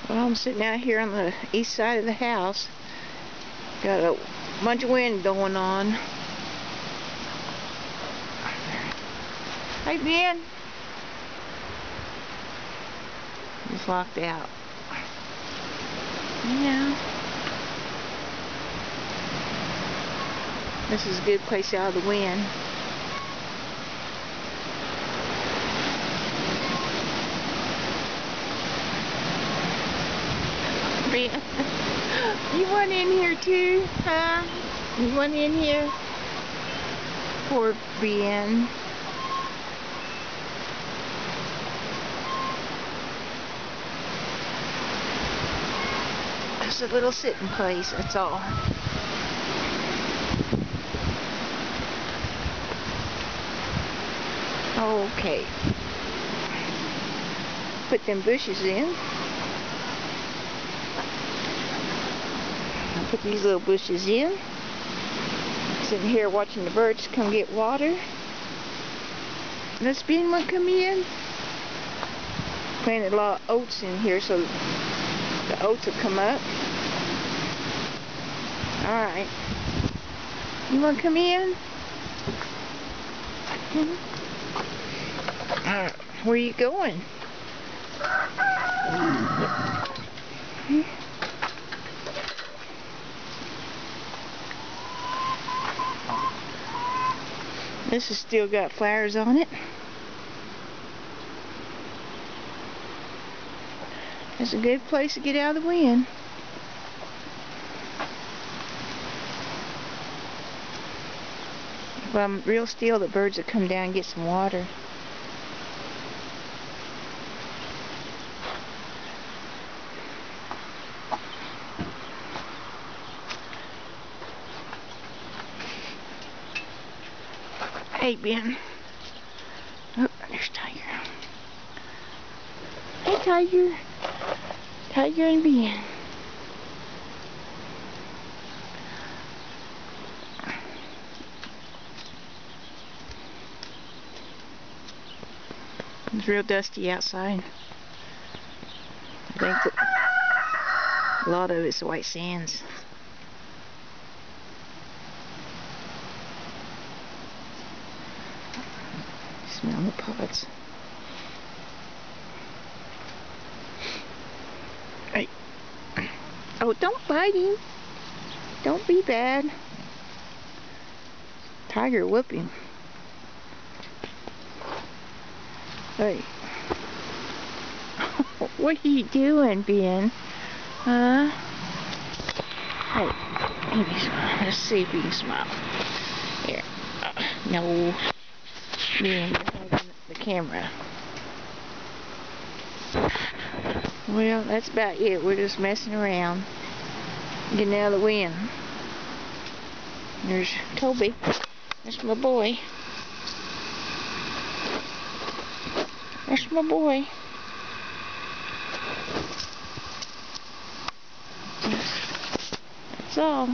Well, I'm sitting out here on the east side of the house. Got a bunch of wind going on. Hey, Ben. He's locked out. Yeah. This is a good place out of the wind. Ben, you want in here too, huh? You want in here? Poor Ben. It's a little sitting place, that's all. Okay. Put them bushes in. I'll put these little bushes in. Sitting here watching the birds come get water. Let's Ben want to come in. Planted a lot of oats in here so the oats will come up. Alright. You want to come in? Alright. Where are you going? This has still got flowers on it. It's a good place to get out of the wind. But I'm real still, the birds will come down and get some water. Hey, Ben. Oh, there's Tiger. Hey, Tiger. Tiger and Ben. It's real dusty outside. I think that a lot of it's white sands. Smell the pods. Hey. Oh, don't bite him. Don't be bad. Tiger whoop him. Hey. What are you doing, Ben? Huh? Hey, maybe smile. Let's see if you can smile. Here. No. Ben, you're holding the camera. Well, that's about it. We're just messing around. Getting out of the wind. There's Toby. That's my boy. That's my boy. That's all.